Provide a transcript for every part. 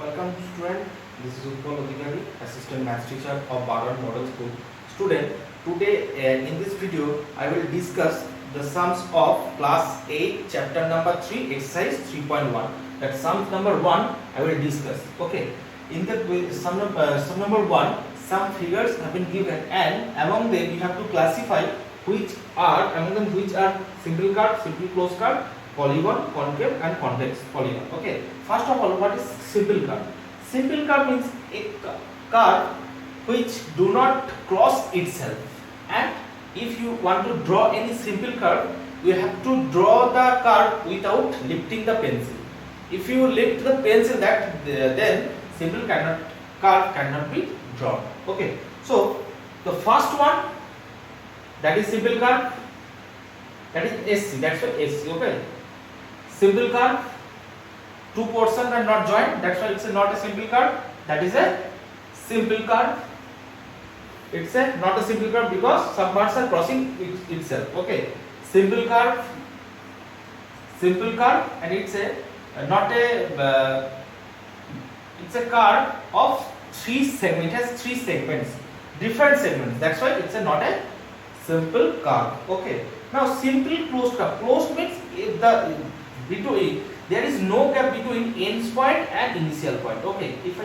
Welcome student, this is Utpal Adhikari, assistant maths teacher of Bardhan Model School. Student, today in this video I will discuss the sums of class 8 chapter number 3 exercise 3.1. That sum number 1 I will discuss. Okay, in the sum number 1 some figures have been given and among them you have to classify which are simple curve, simple closed curve, polygon, concave and convex polygon. Okay, first of all, what is simple curve? Simple curve means a curve which do not cross itself, and if you want to draw any simple curve you have to draw the curve without lifting the pencil. If you lift the pencil, then simple curve cannot be drawn. Okay, so the first one, that is simple curve, that is SC, that's why SC. Okay, simple curve, two portions are not joined, that's why it's not a simple curve. That is a simple curve. It's not a simple curve because some parts are crossing itself. Okay, simple curve, and it's it's a curve of three segments. It has three segments, different segments. That's why it's not a simple curve. Okay, now simple closed curve. Closed means if there is no gap between end point and initial point. Okay, if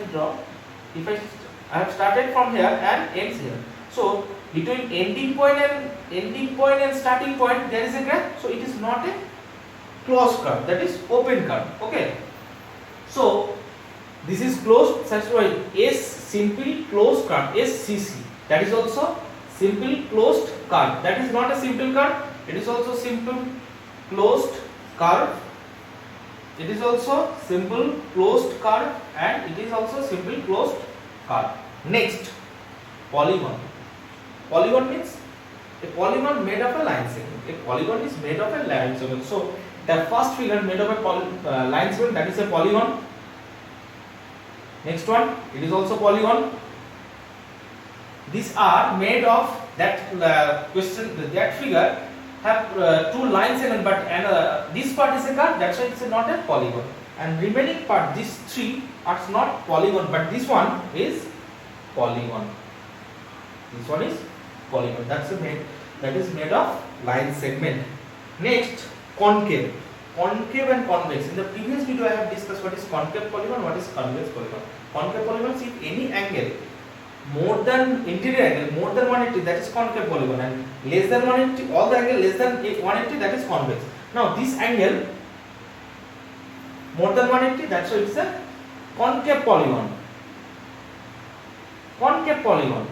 I have started from here and ends here, so between ending point and starting point there is a gap, so it is not a closed curve, that is open curve. Okay, so this is closed, such why S simple closed curve, SCC, that is also simple closed curve. That is not a simple curve, it is also simple closed curve. It is also simple closed curve and it is also simple closed curve. Next, polygon. Polygon means a polygon made of a line segment. A polygon is made of a line segment. So the first figure made of a line segment, that is a polygon. Next one, it is also polygon. These are made of that that figure have two line segments, but this part is a curve, that's why it's not a polygon. And remaining part, these three are not polygon, but this one is polygon. This one is polygon. That is made of line segment. Next, concave. Concave and convex. In the previous video I have discussed what is concave polygon, what is convex polygon. Concave polygon is if any angle more than interior angle more than 180, that is concave polygon, and less than 180, all the angle less than 180, that is convex. Now this angle more than 180, that's why it's a concave polygon. Concave polygon,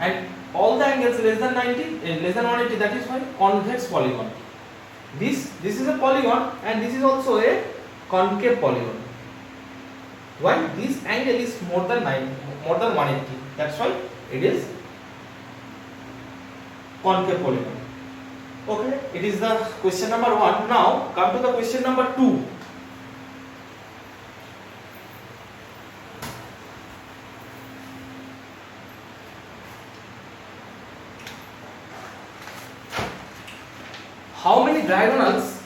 and all the angles less than 90, less than 180, that is why convex polygon. This is a polygon and this is also a concave polygon. Why? This angle is more than 180. That's why it is concave polygon. Okay, it is the question number 1. Now come to the question number 2. How many diagonals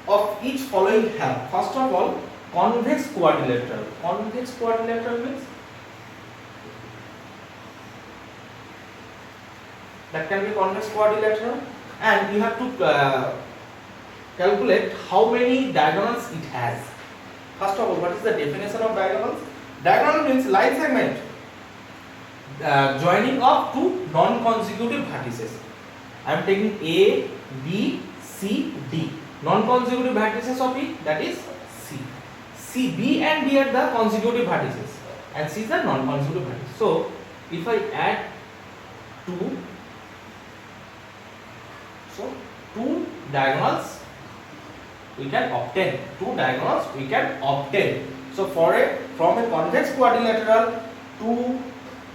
of each following have? First of all, convex quadrilateral. Convex quadrilateral means that can be convex quadrilateral, and you have to calculate how many diagonals it has. First of all, what is the definition of diagonals? Diagonal means line segment joining of two non-consecutive vertices. I am taking A, B, C, D. Non-consecutive vertices of E, that is C. C, B and D are the consecutive vertices and C is the non-consecutive vertices. So if I add 2, so two diagonals we can obtain. Two diagonals we can obtain. So from a convex quadrilateral, two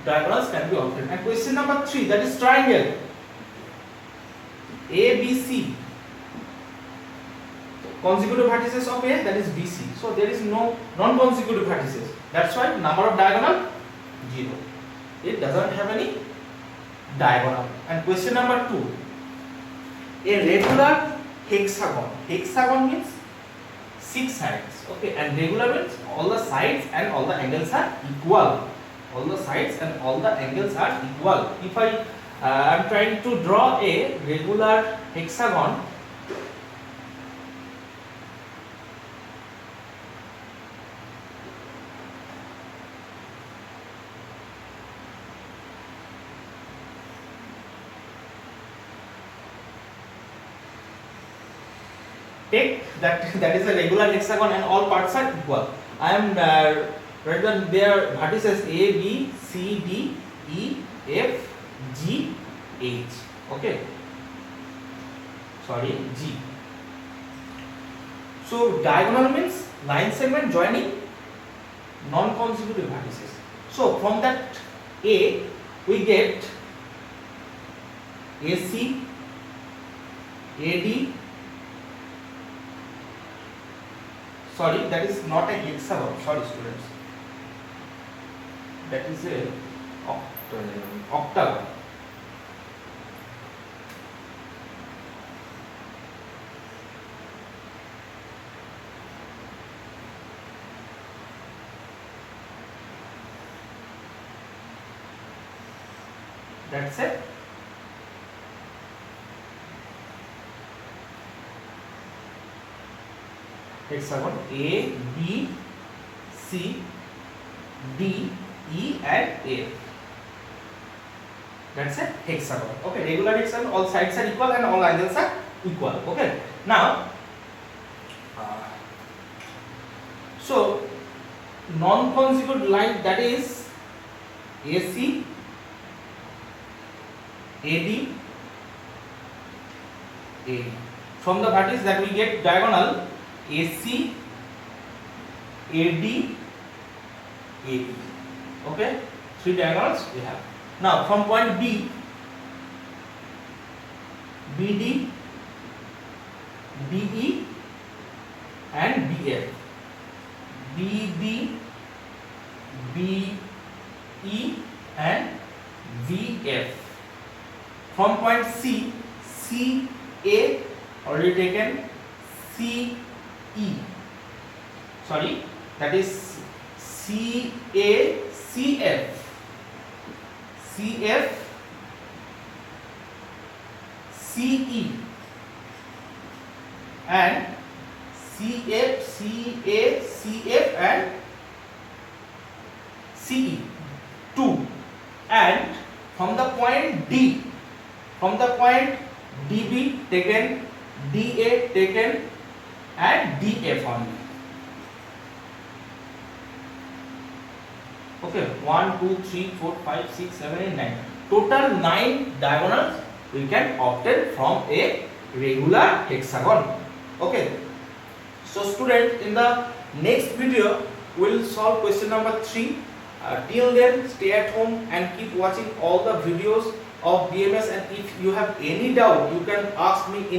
diagonals can be obtained. And question number 3, that is triangle. ABC, consecutive vertices of A, that is BC. So there is no non-consecutive vertices. That's why number of diagonal 0. It doesn't have any diagonal. And question number 2, a regular hexagon. Hexagon means 6 sides. Okay, and regular means all the sides and all the angles are equal. All the sides and all the angles are equal. If I am trying to draw a regular hexagon, take that is a regular hexagon and all parts are equal. I am written their vertices A, B, C, D, E, F, G, H. Okay, sorry, G. So diagonal means line segment joining non-consecutive vertices. So from that A we get AC, AD. Sorry, that is not a hexagon. Sorry, students. That is a octagon. That's it. Hexagon A, B, C, D, E and F. That's a hexagon. Okay, regular hexagon, all sides are equal and all angles are equal. Okay, now so non-consecutive line, that is AC, AD, AD. From the vertices that we get diagonal AC, AD, AD. Okay, 3 diagonals we have. Now from point B, BD, BE and BF. BD, BE and VF. From point C, CA already taken, CE. Sorry, that is CA, CF, CF, CE and CF, CA, CF and CE 2. And from the point D, from the point DB taken, DA taken and DF only. Okay, 1, 2, 3, 4, 5, 6, 7, 8, 9. Total 9 diagonals we can obtain from a regular hexagon. Okay. So student, in the next video we will solve question number 3. Till then, stay at home and keep watching all the videos of BMS, and if you have any doubt you can ask me in